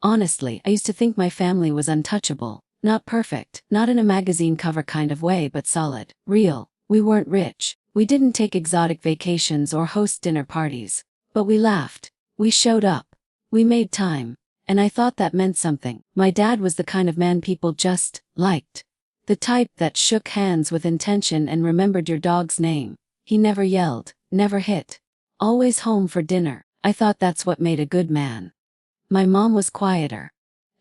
Honestly, I used to think my family was untouchable. Not perfect, not in a magazine cover kind of way, but solid, real. We weren't rich. We didn't take exotic vacations or host dinner parties. But we laughed. We showed up. We made time. And I thought that meant something. My dad was the kind of man people just liked. The type that shook hands with intention and remembered your dog's name. He never yelled, never hit. Always home for dinner. I thought that's what made a good man. My mom was quieter.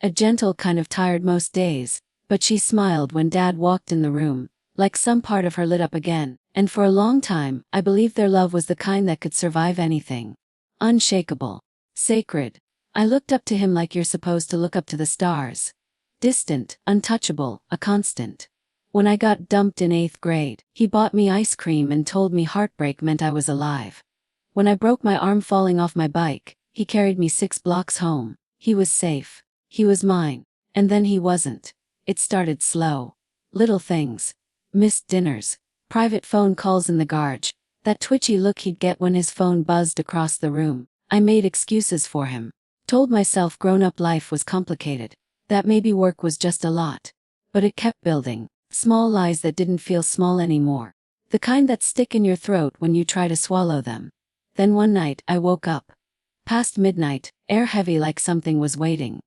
A gentle kind of tired most days, but she smiled when Dad walked in the room, like some part of her lit up again, and for a long time, I believed their love was the kind that could survive anything. Unshakable. Sacred. I looked up to him like you're supposed to look up to the stars. Distant, untouchable, a constant. When I got dumped in 8th grade, he bought me ice cream and told me heartbreak meant I was alive. When I broke my arm falling off my bike, he carried me 6 blocks home. He was safe. He was mine. And then he wasn't. It started slow. Little things. Missed dinners. Private phone calls in the garage. That twitchy look he'd get when his phone buzzed across the room. I made excuses for him. Told myself grown-up life was complicated. That maybe work was just a lot. But it kept building. Small lies that didn't feel small anymore. The kind that stick in your throat when you try to swallow them. Then one night I woke up. Past midnight, air heavy like something was waiting.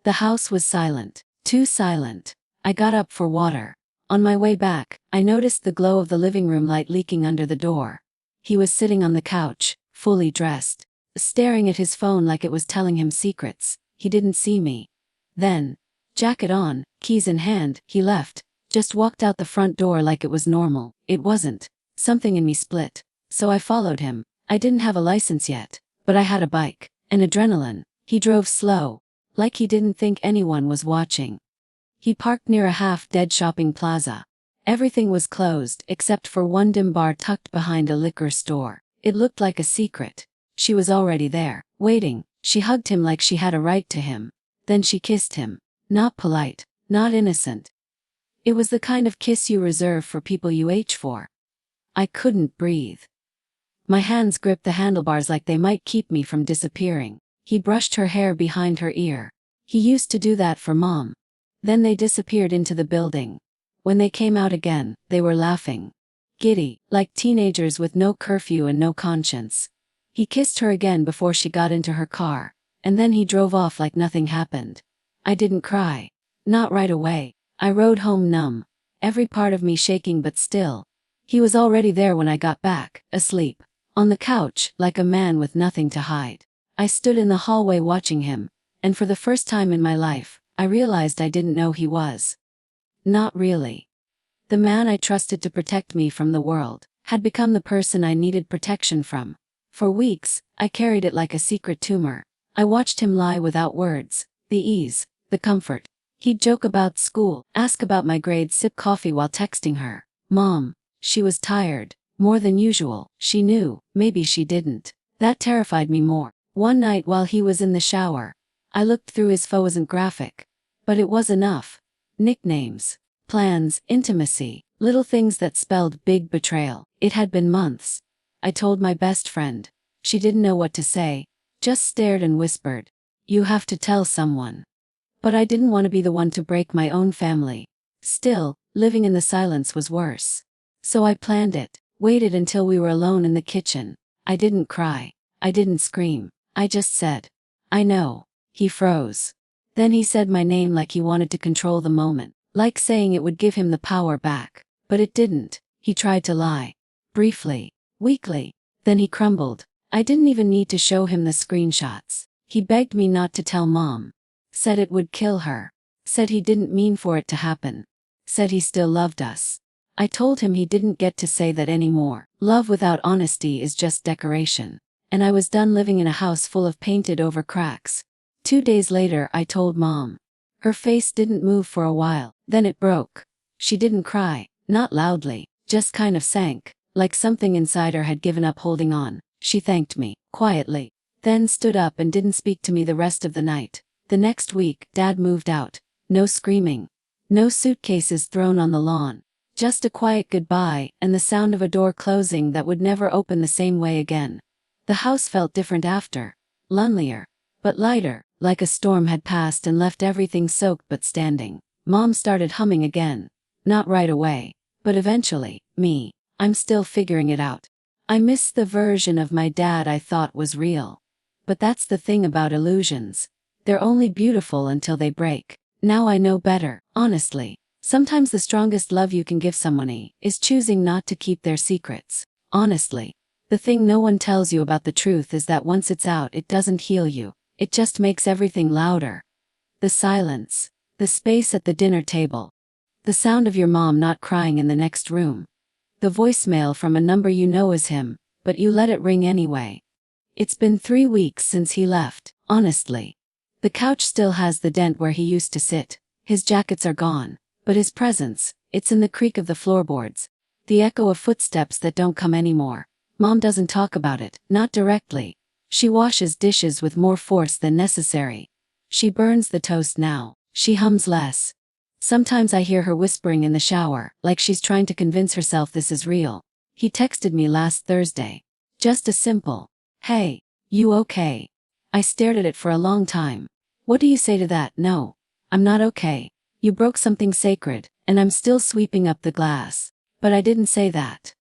The house was silent. Too silent. I got up for water. On my way back, I noticed the glow of the living room light leaking under the door. He was sitting on the couch, fully dressed, staring at his phone like it was telling him secrets. He didn't see me. Then, jacket on, keys in hand, he left, just walked out the front door like it was normal. It wasn't. Something in me split. So I followed him. I didn't have a license yet, but I had a bike, and adrenaline. He drove slow, like he didn't think anyone was watching. He parked near a half-dead shopping plaza. Everything was closed except for one dim bar tucked behind a liquor store. It looked like a secret. She was already there, waiting. She hugged him like she had a right to him. Then she kissed him. Not polite, not innocent. It was the kind of kiss you reserve for people you age for. I couldn't breathe. My hands gripped the handlebars like they might keep me from disappearing. He brushed her hair behind her ear. He used to do that for Mom. Then they disappeared into the building. When they came out again, they were laughing. Giddy, like teenagers with no curfew and no conscience. He kissed her again before she got into her car, and then he drove off like nothing happened. I didn't cry. Not right away. I rode home numb, every part of me shaking but still. He was already there when I got back, asleep. On the couch, like a man with nothing to hide. I stood in the hallway watching him, and for the first time in my life, I realized I didn't know he was. Not really. The man I trusted to protect me from the world, had become the person I needed protection from. For weeks, I carried it like a secret tumor. I watched him lie without words, the ease, the comfort. He'd joke about school, ask about my grades, sip coffee while texting her. Mom. She was tired. More than usual. She knew. Maybe she didn't. That terrified me more. One night while he was in the shower, I looked through his phone. Wasn't graphic, but it was enough. Nicknames, plans, intimacy, little things that spelled big betrayal. It had been months. I told my best friend. She didn't know what to say, just stared and whispered, "You have to tell someone." But I didn't want to be the one to break my own family. Still, living in the silence was worse. So I planned it. Waited until we were alone in the kitchen. I didn't cry. I didn't scream. I just said, "I know." He froze. Then he said my name like he wanted to control the moment, like saying it would give him the power back. But it didn't. He tried to lie. Briefly. Weakly. Then he crumbled. I didn't even need to show him the screenshots. He begged me not to tell Mom. Said it would kill her. Said he didn't mean for it to happen. Said he still loved us. I told him he didn't get to say that anymore. Love without honesty is just decoration. And I was done living in a house full of painted over cracks. 2 days later I told Mom. Her face didn't move for a while, then it broke. She didn't cry, not loudly, just kind of sank, like something inside her had given up holding on. She thanked me, quietly, then stood up and didn't speak to me the rest of the night. The next week, Dad moved out. No screaming. No suitcases thrown on the lawn. Just a quiet goodbye and the sound of a door closing that would never open the same way again. The house felt different after. Lonelier. but lighter, like a storm had passed and left everything soaked but standing. Mom started humming again. Not right away, but eventually. I'm still figuring it out. I miss the version of my dad I thought was real. But that's the thing about illusions. They're only beautiful until they break. Now I know better, honestly. Sometimes the strongest love you can give someone is choosing not to keep their secrets. Honestly. The thing no one tells you about the truth is that once it's out, it doesn't heal you. It just makes everything louder. The silence. The space at the dinner table. The sound of your mom not crying in the next room. The voicemail from a number you know is him, but you let it ring anyway. It's been 3 weeks since he left, honestly. The couch still has the dent where he used to sit. His jackets are gone, but his presence, it's in the creak of the floorboards. The echo of footsteps that don't come anymore. Mom doesn't talk about it, not directly. She washes dishes with more force than necessary. She burns the toast now. She hums less. Sometimes I hear her whispering in the shower, like she's trying to convince herself this is real. He texted me last Thursday. Just a simple, "Hey, you okay?" I stared at it for a long time. What do you say to that? No, I'm not okay. You broke something sacred, and I'm still sweeping up the glass. But I didn't say that.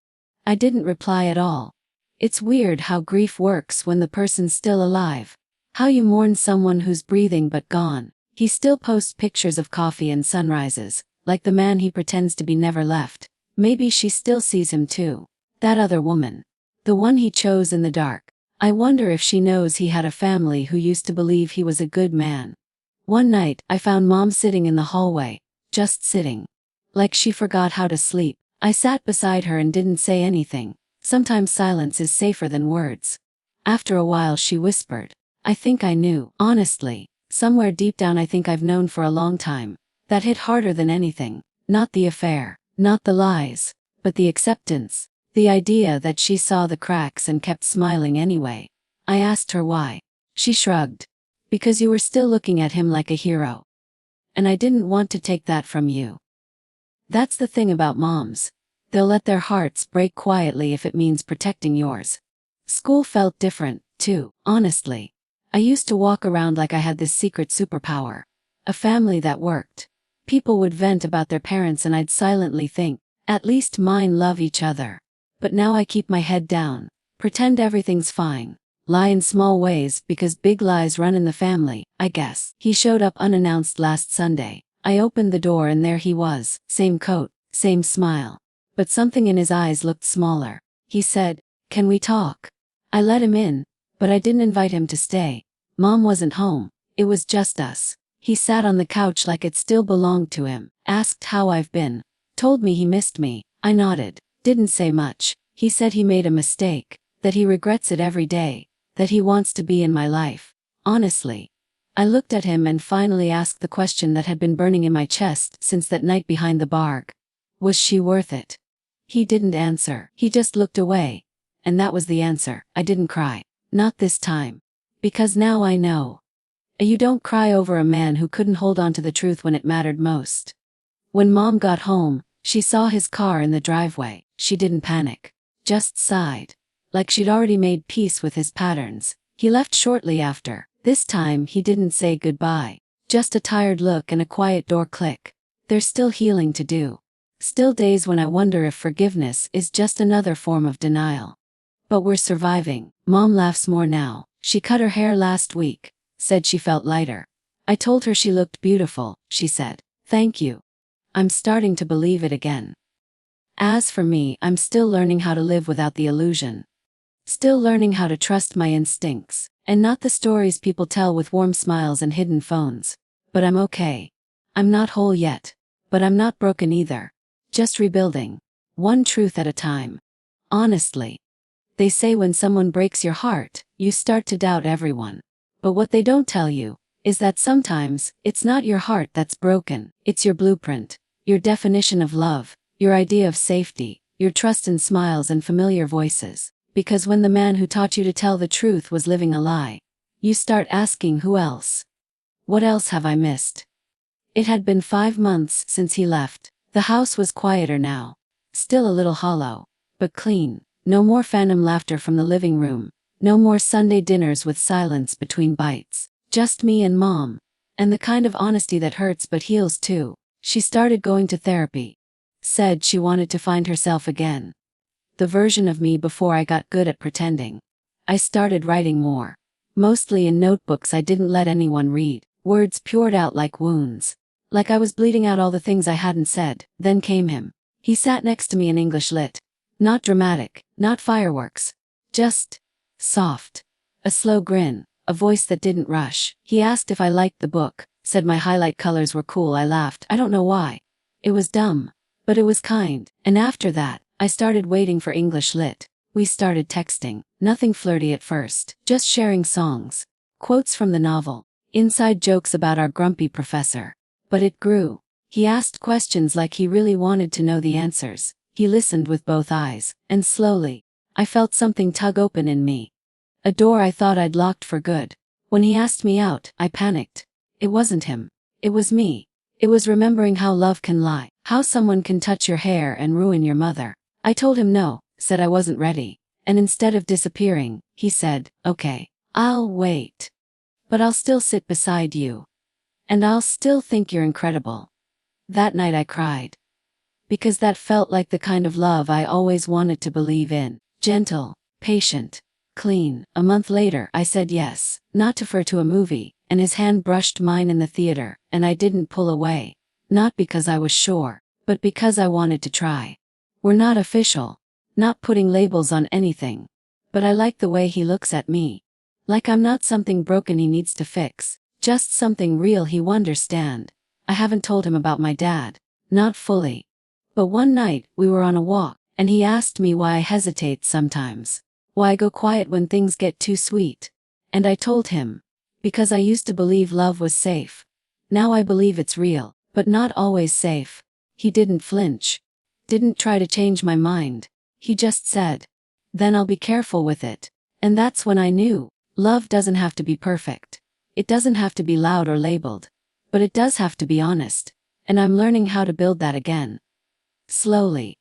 I didn't reply at all. It's weird how grief works when the person's still alive. How you mourn someone who's breathing but gone. He still posts pictures of coffee and sunrises, like the man he pretends to be never left. Maybe she still sees him too. That other woman. The one he chose in the dark. I wonder if she knows he had a family who used to believe he was a good man. One night, I found Mom sitting in the hallway, just sitting. Like she forgot how to sleep. I sat beside her and didn't say anything. Sometimes silence is safer than words. After a while she whispered, "I think I knew." Honestly, somewhere deep down I think I've known for a long time. That hit harder than anything. Not the affair, not the lies, but the acceptance. The idea that she saw the cracks and kept smiling anyway. I asked her why. She shrugged. Because you were still looking at him like a hero. And I didn't want to take that from you. That's the thing about moms. They'll let their hearts break quietly if it means protecting yours. School felt different, too, honestly. I used to walk around like I had this secret superpower. A family that worked. People would vent about their parents and I'd silently think, at least mine love each other. But now I keep my head down. Pretend everything's fine. Lie in small ways because big lies run in the family, I guess. He showed up unannounced last Sunday. I opened the door and there he was. Same coat, same smile. But something in his eyes looked smaller. He said, "Can we talk?" I let him in, but I didn't invite him to stay. Mom wasn't home. It was just us. He sat on the couch like it still belonged to him. Asked how I've been. Told me he missed me. I nodded. Didn't say much. He said he made a mistake. That he regrets it every day. That he wants to be in my life. Honestly. I looked at him and finally asked the question that had been burning in my chest since that night behind the bar. Was she worth it? He didn't answer. He just looked away. And that was the answer. I didn't cry. Not this time. Because now I know. You don't cry over a man who couldn't hold on to the truth when it mattered most. When Mom got home, she saw his car in the driveway. She didn't panic. Just sighed. Like she'd already made peace with his patterns. He left shortly after. This time he didn't say goodbye. Just a tired look and a quiet door click. There's still healing to do. Still days when I wonder if forgiveness is just another form of denial. But we're surviving. Mom laughs more now. She cut her hair last week. Said she felt lighter. I told her she looked beautiful. She said, "Thank you." I'm starting to believe it again. As for me, I'm still learning how to live without the illusion. Still learning how to trust my instincts, and not the stories people tell with warm smiles and hidden phones. But I'm okay. I'm not whole yet. But I'm not broken either. Just rebuilding. One truth at a time. Honestly. They say when someone breaks your heart, you start to doubt everyone. But what they don't tell you is that sometimes it's not your heart that's broken, it's your blueprint, your definition of love, your idea of safety, your trust in smiles and familiar voices. Because when the man who taught you to tell the truth was living a lie, you start asking who else? What else have I missed? It had been 5 months since he left. The house was quieter now. Still a little hollow, but clean. No more phantom laughter from the living room. No more Sunday dinners with silence between bites. Just me and Mom. And the kind of honesty that hurts but heals too. She started going to therapy. Said she wanted to find herself again. The version of me before I got good at pretending. I started writing more. Mostly in notebooks I didn't let anyone read. Words poured out like wounds. Like I was bleeding out all the things I hadn't said. Then came him. He sat next to me in English Lit. Not dramatic, not fireworks. Just soft. A slow grin, a voice that didn't rush. He asked if I liked the book, said my highlight colors were cool. I laughed. I don't know why. It was dumb. But it was kind. And after that, I started waiting for English Lit. We started texting. Nothing flirty at first. Just sharing songs. Quotes from the novel. Inside jokes about our grumpy professor. But it grew. He asked questions like he really wanted to know the answers. He listened with both eyes. And slowly, I felt something tug open in me. A door I thought I'd locked for good. When he asked me out, I panicked. It wasn't him. It was me. It was remembering how love can lie. How someone can touch your hair and ruin your mother. I told him no, said I wasn't ready. And instead of disappearing, he said, okay, I'll wait. But I'll still sit beside you. And I'll still think you're incredible. That night I cried. Because that felt like the kind of love I always wanted to believe in. Gentle, patient, clean. A month later I said yes, not to fur to a movie, and his hand brushed mine in the theater, and I didn't pull away. Not because I was sure, but because I wanted to try. We're not official. Not putting labels on anything. But I like the way he looks at me. Like I'm not something broken he needs to fix. Just something real he will understand. I haven't told him about my dad. Not fully. But one night, we were on a walk, and he asked me why I hesitate sometimes. Why I go quiet when things get too sweet. And I told him. Because I used to believe love was safe. Now I believe it's real, but not always safe. He didn't flinch. Didn't try to change my mind. He just said. Then I'll be careful with it. And that's when I knew. Love doesn't have to be perfect. It doesn't have to be loud or labeled. But it does have to be honest. And I'm learning how to build that again. Slowly.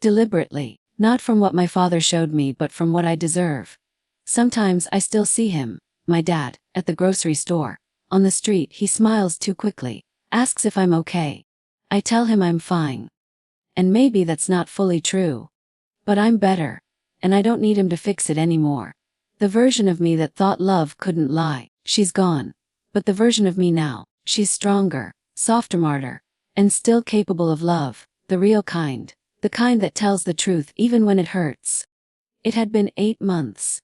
Deliberately. Not from what my father showed me but from what I deserve. Sometimes I still see him, my dad, at the grocery store. On the street he smiles too quickly. Asks if I'm okay. I tell him I'm fine. And maybe that's not fully true. But I'm better. And I don't need him to fix it anymore. The version of me that thought love couldn't lie, she's gone. But the version of me now, she's stronger, softer, martyr, and still capable of love, the real kind. The kind that tells the truth even when it hurts. It had been 8 months.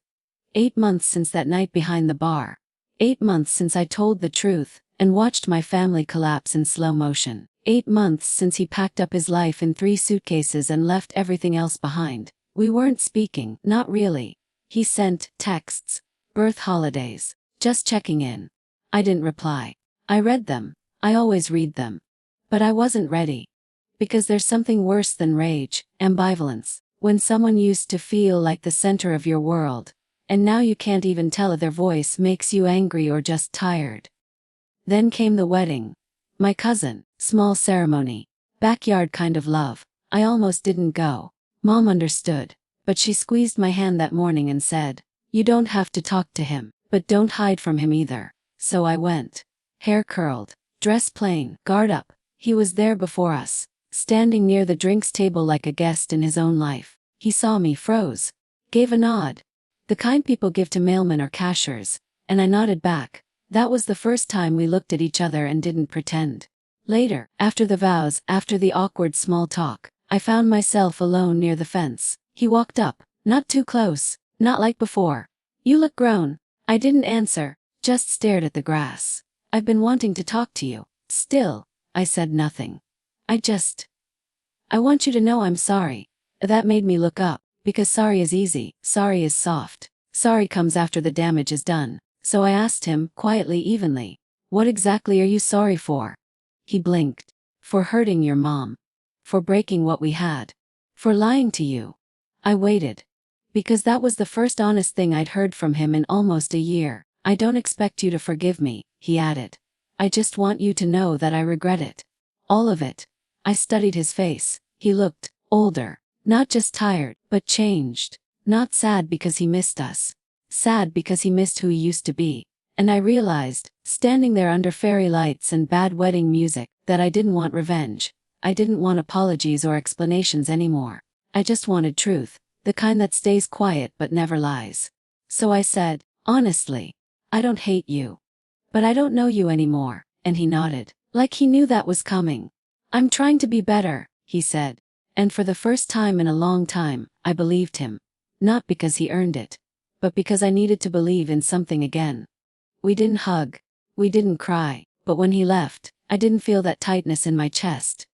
8 months since that night behind the bar. 8 months since I told the truth, and watched my family collapse in slow motion. 8 months since he packed up his life in 3 suitcases and left everything else behind. We weren't speaking, not really. He sent texts, birth holidays, just checking in. I didn't reply. I read them. I always read them. But I wasn't ready. Because there's something worse than rage, ambivalence. When someone used to feel like the center of your world, and now you can't even tell if their voice makes you angry or just tired. Then came the wedding. My cousin, small ceremony, backyard kind of love. I almost didn't go. Mom understood, but she squeezed my hand that morning and said, "You don't have to talk to him, but don't hide from him either." So I went. Hair curled, dress plain, guard up. He was there before us, standing near the drinks table like a guest in his own life. He saw me, froze, gave a nod. The kind people give to mailmen or cashiers, and I nodded back. That was the first time we looked at each other and didn't pretend. Later, after the vows, after the awkward small talk, I found myself alone near the fence. He walked up, not too close, not like before. "You look grown." I didn't answer, just stared at the grass. "I've been wanting to talk to you." Still, I said nothing. I want you to know I'm sorry." That made me look up, because sorry is easy, sorry is soft. Sorry comes after the damage is done. So I asked him, quietly, evenly, "What exactly are you sorry for?" He blinked. "For hurting your mom. For breaking what we had. For lying to you." I waited. Because that was the first honest thing I'd heard from him in almost a year. "I don't expect you to forgive me," he added. "I just want you to know that I regret it. All of it." I studied his face. He looked older. Not just tired, but changed. Not sad because he missed us. sad because he missed who he used to be. And I realized, standing there under fairy lights and bad wedding music, that I didn't want revenge. I didn't want apologies or explanations anymore. I just wanted truth, the kind that stays quiet but never lies. So I said, honestly, I don't hate you. But I don't know you anymore, and he nodded, like he knew that was coming. I'm trying to be better, he said. And for the first time in a long time, I believed him. Not because he earned it, but because I needed to believe in something again. We didn't hug. We didn't cry, but when he left, I didn't feel that tightness in my chest.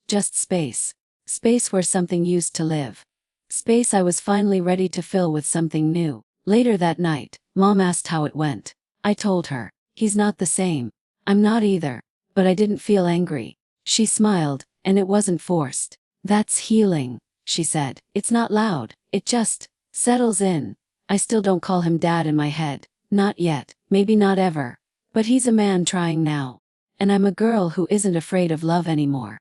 Just space. Space where something used to live. Space I was finally ready to fill with something new. Later that night, Mom asked how it went. I told her, he's not the same. I'm not either. But I didn't feel angry. She smiled, and it wasn't forced. That's healing, she said. It's not loud, it just settles in. I still don't call him Dad in my head. Not yet, maybe not ever. But he's a man trying now. And I'm a girl who isn't afraid of love anymore.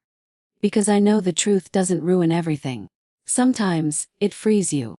Because I know the truth doesn't ruin everything. Sometimes, it frees you.